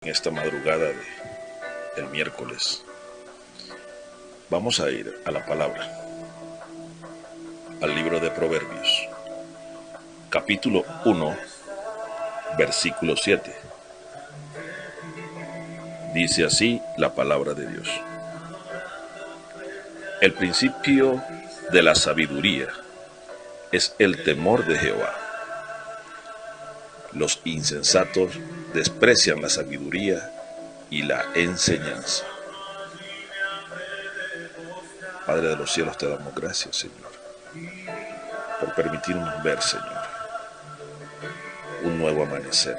En esta madrugada del miércoles vamos a ir a la palabra, al libro de Proverbios, capítulo 1, versículo 7. Dice así la palabra de Dios: el principio de la sabiduría es el temor de Jehová. Los insensatos desprecian la sabiduría y la enseñanza. Padre de los cielos, te damos gracias, Señor, por permitirnos ver, Señor, un nuevo amanecer.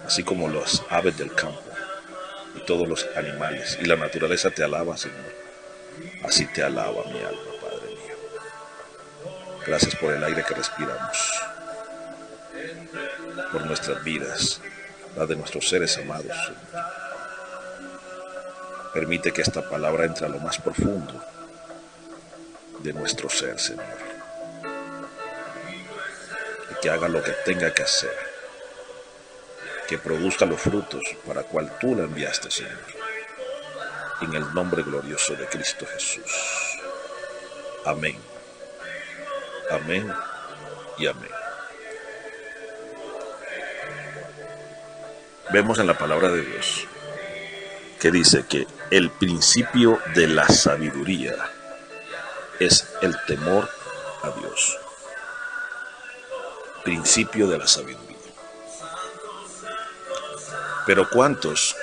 Así como las aves del campo y todos los animales y la naturaleza te alaba, Señor, así te alaba mi alma, Padre mío. Gracias por el aire que respiramos, por nuestras vidas, la de nuestros seres amados, Señor. Permite que esta palabra entre a lo más profundo de nuestro ser, Señor, y que haga lo que tenga que hacer, que produzca los frutos para cual tú la enviaste, Señor, en el nombre glorioso de Cristo Jesús. Amén. Amén y amén. Vemos en la palabra de Dios que dice que el principio de la sabiduría es el temor a Dios. Principio de la sabiduría. Pero ¿cuántos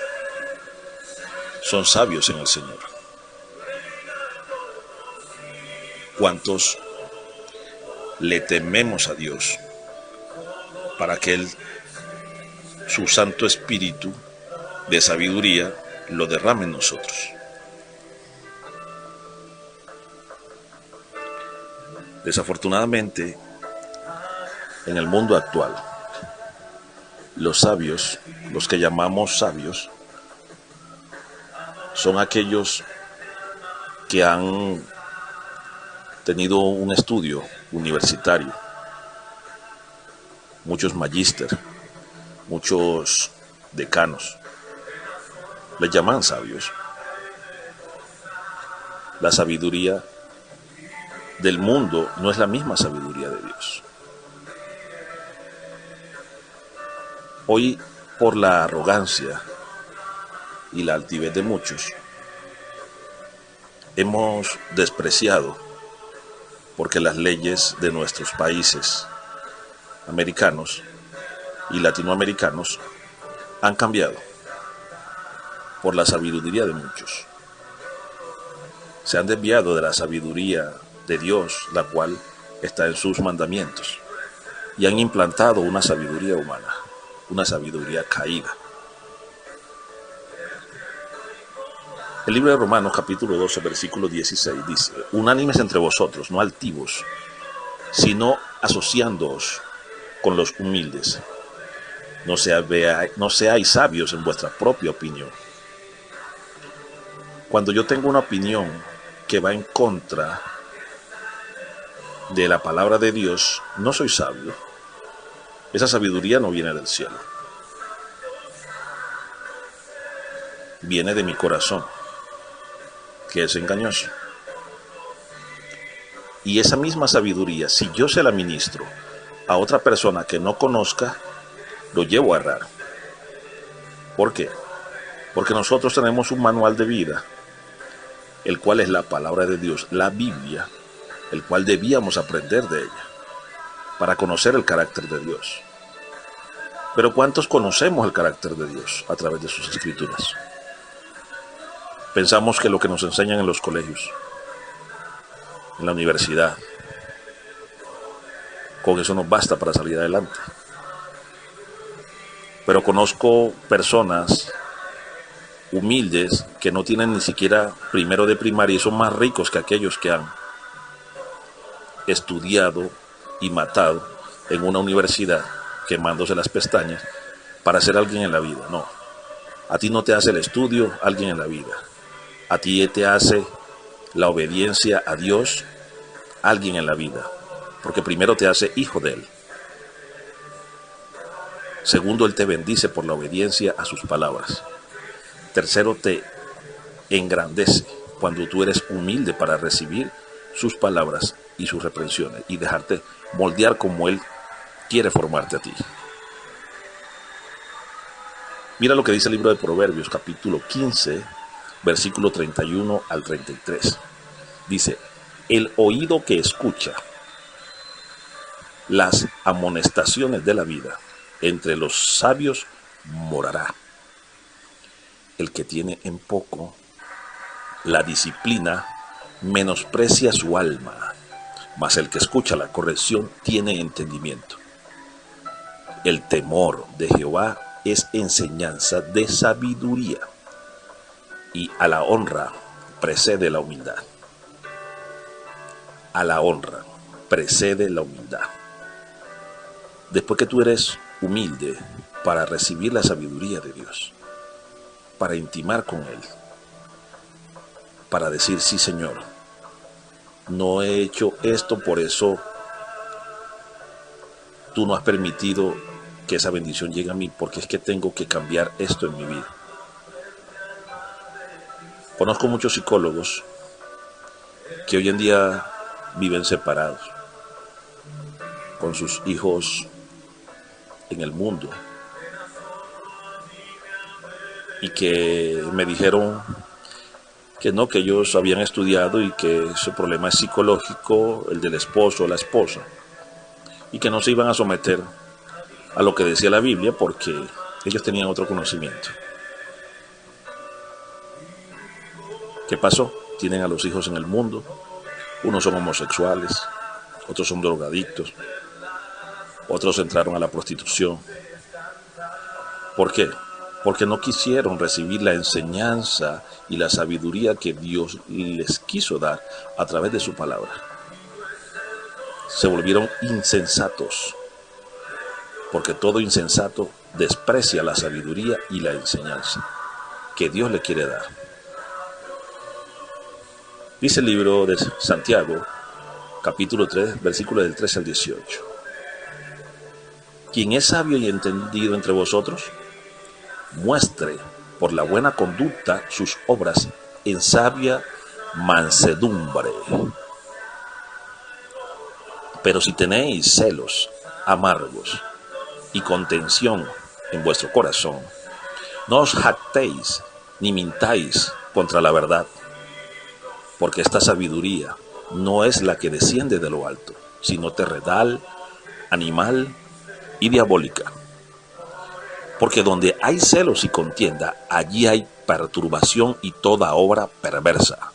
son sabios en el Señor? ¿Cuántos le tememos a Dios para que Él, su Santo Espíritu de sabiduría, lo derrame en nosotros? Desafortunadamente, en el mundo actual, los sabios, los que llamamos sabios, son aquellos que han tenido un estudio universitario, muchos magíster, muchos decanos, les llaman sabios. La sabiduría del mundo no es la misma sabiduría de Dios. Hoy, por la arrogancia y la altivez de muchos, hemos despreciado porque las leyes de nuestros países americanos y latinoamericanos han cambiado por la sabiduría de muchos. Se han desviado de la sabiduría de Dios, la cual está en sus mandamientos, y han implantado una sabiduría humana, una sabiduría caída. El libro de Romanos, capítulo 12, versículo 16, dice: unánimes entre vosotros, no altivos, sino asociándoos con los humildes. No seáis sabios en vuestra propia opinión. Cuando yo tengo una opinión que va en contra de la palabra de Dios, no soy sabio. Esa sabiduría no viene del cielo. Viene de mi corazón, que es engañoso. Y esa misma sabiduría, si yo se la ministro a otra persona que no conozca, lo llevo a errar. ¿Por qué? Porque nosotros tenemos un manual de vida, el cual es la palabra de Dios, la Biblia, el cual debíamos aprender de ella para conocer el carácter de Dios. Pero ¿cuántos conocemos el carácter de Dios a través de sus escrituras? Pensamos que lo que nos enseñan en los colegios, en la universidad, con eso nos basta para salir adelante. Pero conozco personas humildes que no tienen ni siquiera primero de primaria y son más ricos que aquellos que han estudiado y matado en una universidad, quemándose las pestañas para ser alguien en la vida. No, a ti no te hace el estudio alguien en la vida, a ti te hace la obediencia a Dios alguien en la vida, porque primero te hace hijo de Él. Segundo, Él te bendice por la obediencia a sus palabras. Tercero, te engrandece cuando tú eres humilde para recibir sus palabras y sus reprensiones y dejarte moldear como Él quiere formarte a ti. Mira lo que dice el libro de Proverbios, capítulo 15, versículo 31 al 33. Dice, el oído que escucha las amonestaciones de la vida, entre los sabios morará. El que tiene en poco la disciplina menosprecia su alma, mas el que escucha la corrección tiene entendimiento. El temor de Jehová es enseñanza de sabiduría, y a la honra precede la humildad. A la honra precede la humildad. Después que tú eres humilde para recibir la sabiduría de Dios, para intimar con Él, para decir, sí Señor, no he hecho esto, por eso tú no has permitido que esa bendición llegue a mí, porque es que tengo que cambiar esto en mi vida. Conozco muchos psicólogos que hoy en día viven separados, con sus hijos en el mundo, y que me dijeron que no, que ellos habían estudiado y que su problema es psicológico, el del esposo o la esposa, y que no se iban a someter a lo que decía la Biblia porque ellos tenían otro conocimiento. ¿Qué pasó? Tienen a los hijos en el mundo, unos son homosexuales, otros son drogadictos, otros entraron a la prostitución. ¿Por qué? Porque no quisieron recibir la enseñanza y la sabiduría que Dios les quiso dar a través de su palabra. Se volvieron insensatos, porque todo insensato desprecia la sabiduría y la enseñanza que Dios le quiere dar. Dice el libro de Santiago, capítulo 3, versículos del 13 al 18. Quien es sabio y entendido entre vosotros, muestre por la buena conducta sus obras en sabia mansedumbre. Pero si tenéis celos amargos y contención en vuestro corazón, no os jactéis ni mintáis contra la verdad, porque esta sabiduría no es la que desciende de lo alto, sino terrenal, animal y diabólica. Porque donde hay celos y contienda, allí hay perturbación y toda obra perversa.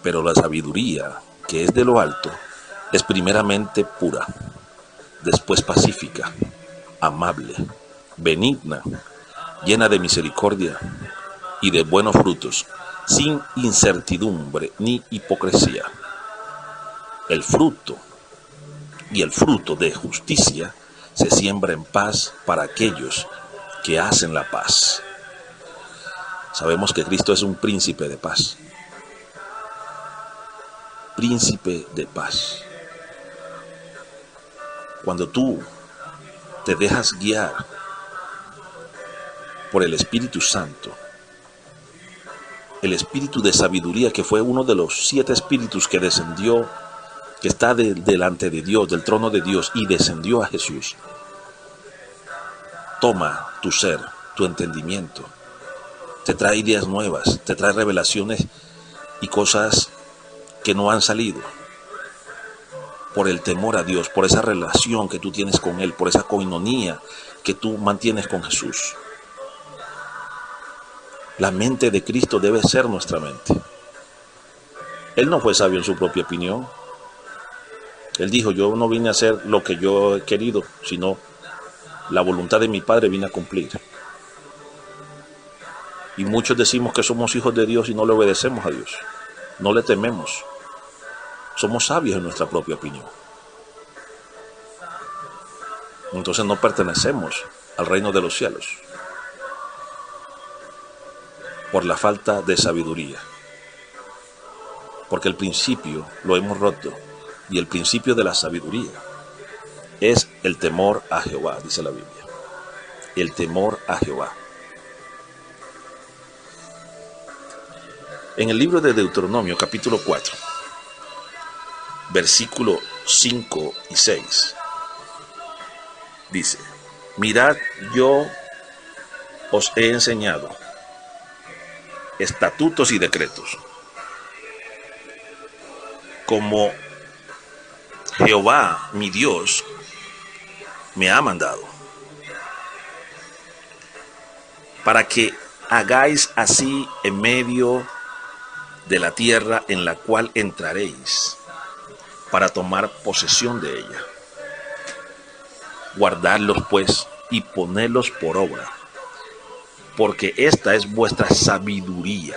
Pero la sabiduría que es de lo alto es primeramente pura, después pacífica, amable, benigna, llena de misericordia y de buenos frutos, sin incertidumbre ni hipocresía. El fruto de justicia se siembra en paz para aquellos que hacen la paz. Sabemos que Cristo es un príncipe de paz. Príncipe de paz. Cuando tú te dejas guiar por el Espíritu Santo, el espíritu de sabiduría, que fue uno de los 7 espíritus que descendió, que está delante de Dios, del trono de Dios, y descendió a Jesús, toma tu ser, tu entendimiento, te trae ideas nuevas, te trae revelaciones y cosas que no han salido, por el temor a Dios, por esa relación que tú tienes con Él, por esa coinonía que tú mantienes con Jesús. La mente de Cristo debe ser nuestra mente. Él no fue sabio en su propia opinión. Él dijo, yo no vine a hacer lo que yo he querido, sino la voluntad de mi Padre vine a cumplir. Y muchos decimos que somos hijos de Dios y no le obedecemos a Dios. No le tememos. Somos sabios en nuestra propia opinión. Entonces no pertenecemos al reino de los cielos, por la falta de sabiduría. Porque el principio lo hemos roto, y el principio de la sabiduría es el temor a Jehová, dice la Biblia. el temor a Jehová. En el libro de Deuteronomio, capítulo 4, versículos 5 y 6, dice: mirad, yo os he enseñado estatutos y decretos, como Jehová mi Dios me ha mandado, para que hagáis así en medio de la tierra en la cual entraréis, para tomar posesión de ella. Guardadlos pues y ponedlos por obra, porque esta es vuestra sabiduría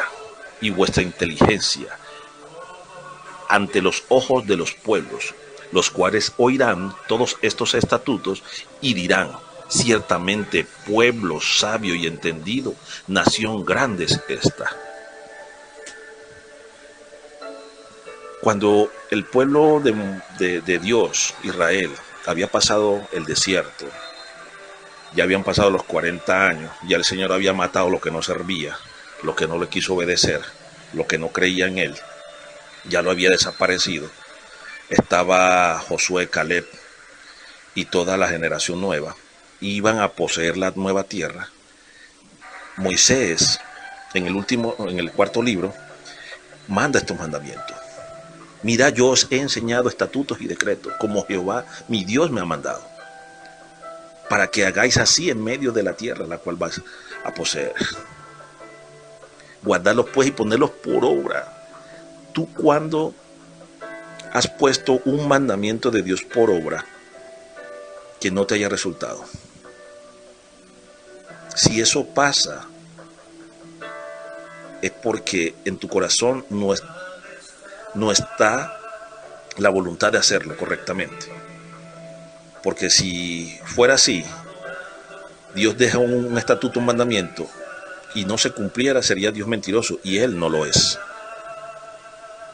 y vuestra inteligencia ante los ojos de los pueblos, los cuales oirán todos estos estatutos y dirán: ciertamente pueblo sabio y entendido, nación grande es esta. Cuando el pueblo de Dios, Israel, había pasado el desierto, ya habían pasado los 40 años, ya el Señor había matado lo que no servía, lo que no le quiso obedecer, lo que no creía en Él, ya lo había desaparecido. Estaba Josué, Caleb y toda la generación nueva, iban a poseer la nueva tierra. Moisés, en el cuarto libro, manda estos mandamientos. Mira, yo os he enseñado estatutos y decretos, como Jehová mi Dios me ha mandado, para que hagáis así en medio de la tierra la cual vais a poseer. Guardadlos pues y ponedlos por obra. ¿Tú cuándo has puesto un mandamiento de Dios por obra que no te haya resultado? Si eso pasa, es porque en tu corazón no está la voluntad de hacerlo correctamente. Porque si fuera así, Dios deja un estatuto, un mandamiento, y no se cumpliera, sería Dios mentiroso, y Él no lo es.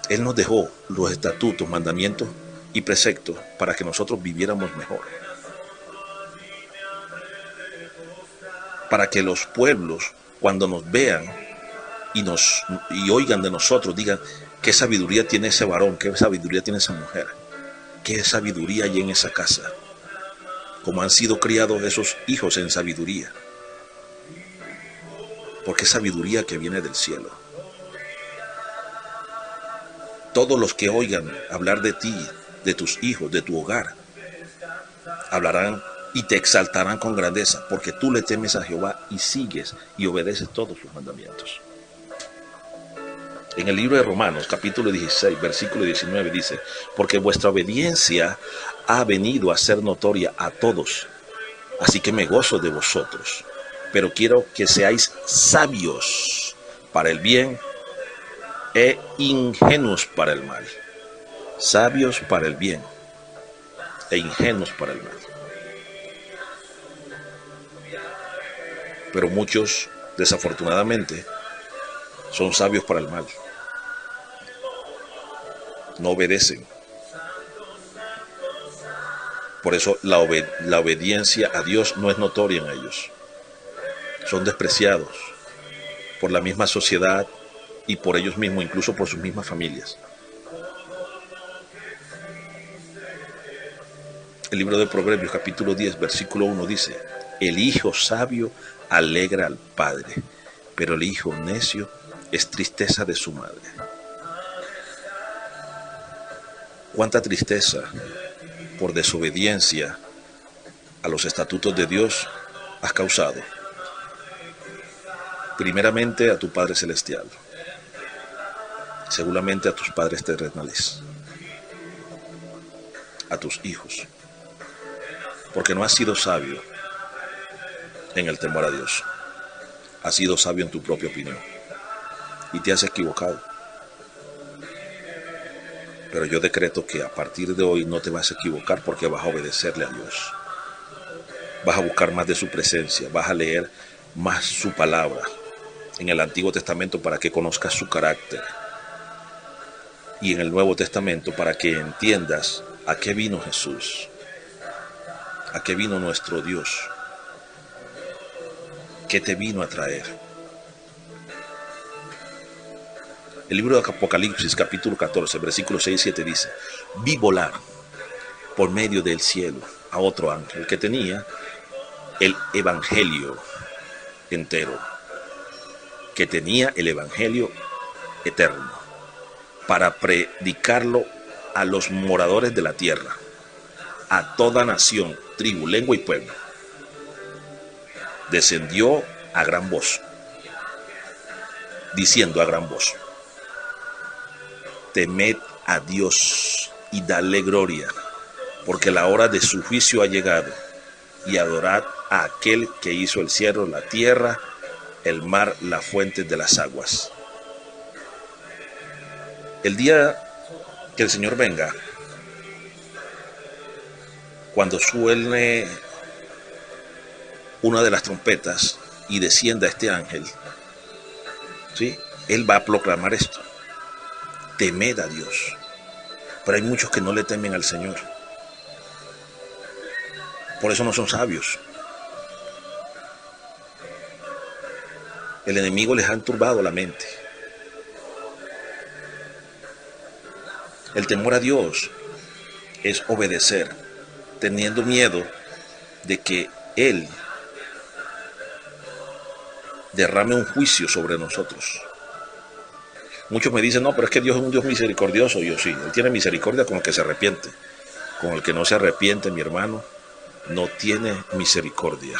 Él nos dejó los estatutos, mandamientos y preceptos para que nosotros viviéramos mejor. Para que los pueblos, cuando nos vean y oigan de nosotros, digan: qué sabiduría tiene ese varón, qué sabiduría tiene esa mujer, qué sabiduría hay en esa casa, como han sido criados esos hijos en sabiduría, porque es sabiduría que viene del cielo. Todos los que oigan hablar de ti, de tus hijos, de tu hogar, hablarán y te exaltarán con grandeza, porque tú le temes a Jehová y sigues y obedeces todos sus mandamientos. En el libro de Romanos, capítulo 16, versículo 19, dice: porque vuestra obediencia ha venido a ser notoria a todos, así que me gozo de vosotros, pero quiero que seáis sabios para el bien e ingenuos para el mal. Sabios para el bien e ingenuos para el mal. Pero muchos, desafortunadamente, son sabios para el mal. No obedecen. Por eso la obediencia a Dios no es notoria en ellos. Son despreciados por la misma sociedad y por ellos mismos, incluso por sus mismas familias. El libro de Proverbios, capítulo 10, versículo 1 dice: el hijo sabio alegra al padre, pero el hijo necio es tristeza de su madre. Cuánta tristeza por desobediencia a los estatutos de Dios has causado. Primeramente a tu Padre Celestial, seguramente a tus padres terrenales, a tus hijos, porque no has sido sabio en el temor a Dios. Has sido sabio en tu propia opinión y te has equivocado. Pero yo decreto que a partir de hoy no te vas a equivocar, porque vas a obedecerle a Dios. Vas a buscar más de su presencia, vas a leer más su palabra en el Antiguo Testamento para que conozcas su carácter, y en el Nuevo Testamento para que entiendas a qué vino Jesús, a qué vino nuestro Dios. ¿Qué te vino a traer? El libro de Apocalipsis, capítulo 14, versículos 6 y 7 dice: vi volar por medio del cielo a otro ángel que tenía el evangelio entero, que tenía el evangelio eterno, para predicarlo a los moradores de la tierra, a toda nación, tribu, lengua y pueblo. Descendió a gran voz, diciendo a gran voz: temed a Dios y dadle gloria, porque la hora de su juicio ha llegado, y adorad a aquel que hizo el cielo, la tierra, el mar, las fuentes de las aguas. El día que el Señor venga, cuando suene una de las trompetas y descienda este ángel, ¿sí?, Él va a proclamar esto: temed a Dios. Pero hay muchos que no le temen al Señor. Por eso no son sabios. El enemigo les ha enturbado la mente. El temor a Dios es obedecer, teniendo miedo de que Él derrame un juicio sobre nosotros. Muchos me dicen: no, pero es que Dios es un Dios misericordioso. Yo sí, Él tiene misericordia con el que se arrepiente. Con el que no se arrepiente, mi hermano, no tiene misericordia.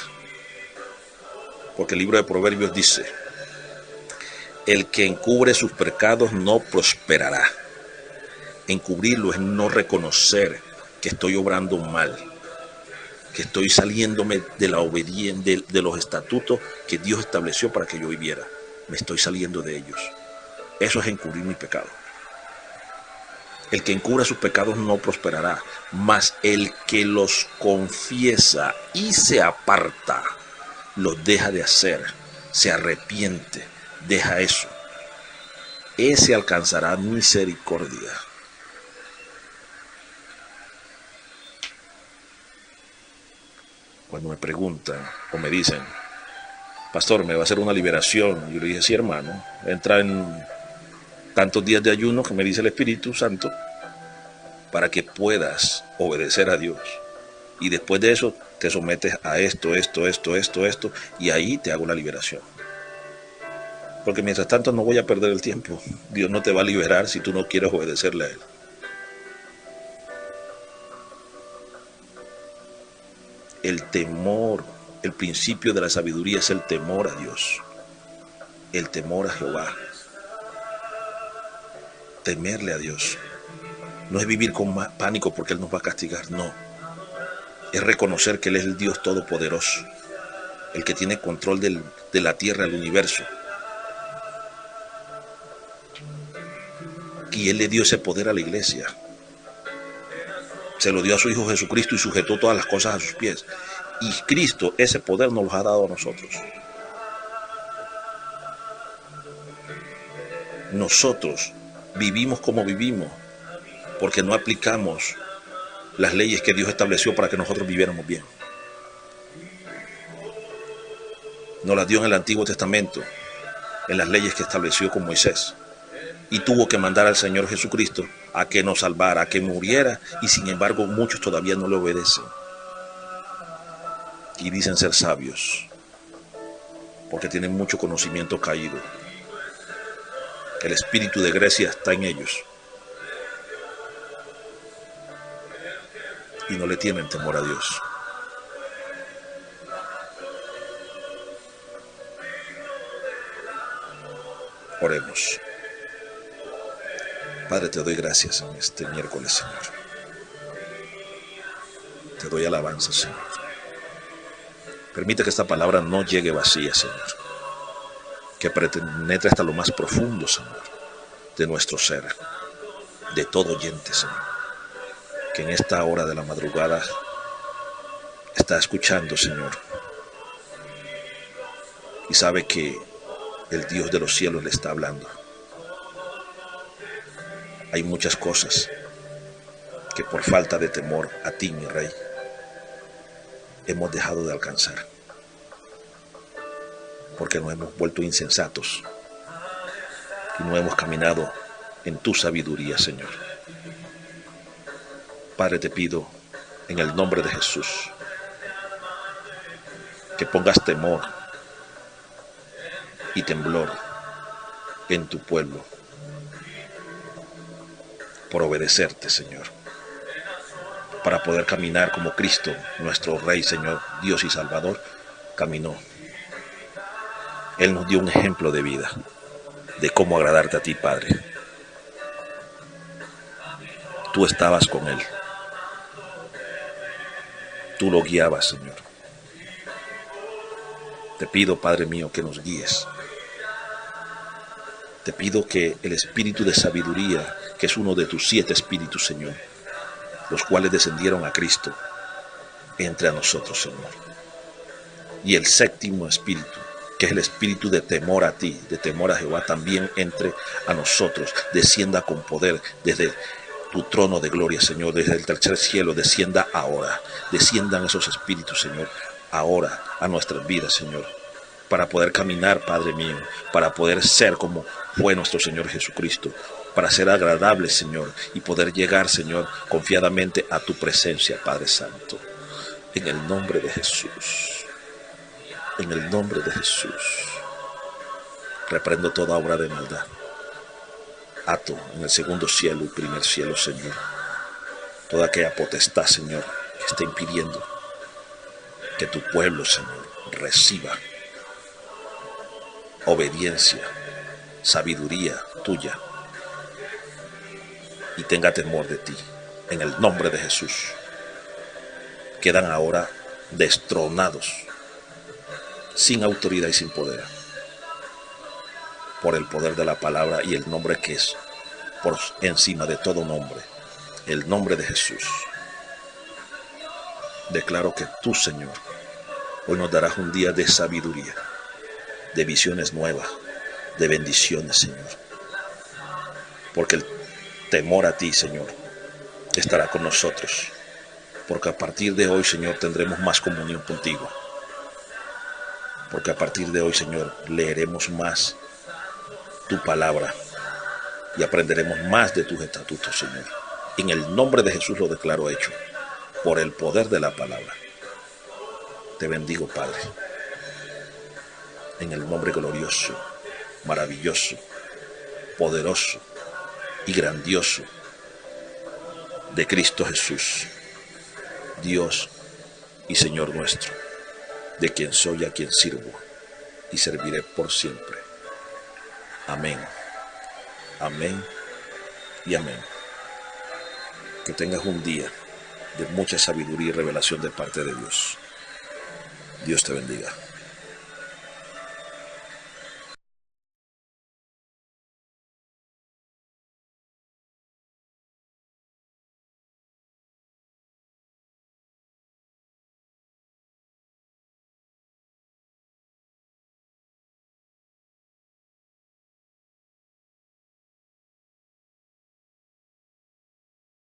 Porque el libro de Proverbios dice: el que encubre sus pecados no prosperará. Encubrirlo es no reconocer que estoy obrando mal, que estoy saliéndome de la obediencia, de los estatutos que Dios estableció para que yo viviera. Me estoy saliendo de ellos. Eso es encubrir mi pecado. El que encubra sus pecados no prosperará, mas el que los confiesa y se aparta, los deja de hacer, se arrepiente, deja eso. Ese alcanzará misericordia. Cuando me preguntan o me dicen: pastor, ¿me va a hacer una liberación? Yo le dije: sí, hermano, entra en tantos días de ayuno que me dice el Espíritu Santo para que puedas obedecer a Dios. Y después de eso te sometes a esto, y ahí te hago la liberación. Porque mientras tanto no voy a perder el tiempo. Dios no te va a liberar si tú no quieres obedecerle a Él. El temor, el principio de la sabiduría es el temor a Dios, el temor a Jehová. Temerle a Dios no es vivir con pánico porque Él nos va a castigar, no. Es reconocer que Él es el Dios todopoderoso, el que tiene control de la tierra, del universo. Y Él le dio ese poder a la iglesia. Se lo dio a su Hijo Jesucristo y sujetó todas las cosas a sus pies. Y Cristo ese poder nos lo ha dado a nosotros. Nosotros vivimos como vivimos porque no aplicamos las leyes que Dios estableció para que nosotros viviéramos bien. Nos las dio en el Antiguo Testamento, en las leyes que estableció con Moisés. Y tuvo que mandar al Señor Jesucristo a que nos salvara, a que muriera, y sin embargo muchos todavía no le obedecen. Y dicen ser sabios, porque tienen mucho conocimiento caído. El espíritu de Grecia está en ellos. Y no le tienen temor a Dios. Oremos. Padre, te doy gracias en este miércoles, Señor. Te doy alabanza, Señor. Permite que esta palabra no llegue vacía, Señor. Que penetre hasta lo más profundo, Señor, de nuestro ser, de todo oyente, Señor, que en esta hora de la madrugada está escuchando, Señor, y sabe que el Dios de los cielos le está hablando. Hay muchas cosas que por falta de temor a ti, mi Rey, hemos dejado de alcanzar. porque nos hemos vuelto insensatos y no hemos caminado en tu sabiduría, Señor. Padre, te pido en el nombre de Jesús que pongas temor y temblor en tu pueblo por obedecerte, Señor, para poder caminar como Cristo, nuestro Rey, Señor, Dios y Salvador, caminó. Él nos dio un ejemplo de vida, de cómo agradarte a ti, Padre. Tú estabas con Él. Tú lo guiabas, Señor. Te pido, Padre mío, que nos guíes. Te pido que el espíritu de sabiduría, que es uno de tus 7 espíritus, Señor, los cuales descendieron a Cristo, entre a nosotros, Señor. Y el 7º espíritu, que es el espíritu de temor a ti, de temor a Jehová, también entre a nosotros, descienda con poder desde tu trono de gloria, Señor, desde el tercer cielo, descienda ahora, desciendan esos espíritus, Señor, ahora a nuestras vidas, Señor, para poder caminar, Padre mío, para poder ser como fue nuestro Señor Jesucristo, para ser agradable, Señor, y poder llegar, Señor, confiadamente a tu presencia, Padre Santo, en el nombre de Jesús, en el nombre de Jesús. Reprendo toda obra de maldad. Ato en el 2º cielo y 1er cielo, Señor, toda aquella potestad, Señor, que está impidiendo que tu pueblo, Señor, reciba obediencia, sabiduría tuya y tenga temor de ti, en el nombre de Jesús. Quedan ahora destronados, sin autoridad y sin poder, por el poder de la palabra y el nombre que es por encima de todo nombre, el nombre de Jesús. Declaro que tú, Señor, hoy nos darás un día de sabiduría, de visiones nuevas, de bendiciones, Señor. Porque el temor a ti, Señor, estará con nosotros. Porque a partir de hoy, Señor, tendremos más comunión contigo. Porque a partir de hoy, Señor, leeremos más tu palabra y aprenderemos más de tus estatutos, Señor. En el nombre de Jesús lo declaro hecho, por el poder de la palabra. Te bendigo, Padre, en el nombre glorioso, maravilloso, poderoso y grandioso de Cristo Jesús, Dios y Señor nuestro, de quien soy, a quien sirvo y serviré por siempre. Amén, amén y amén. Que tengas un día de mucha sabiduría y revelación de parte de Dios. Dios te bendiga.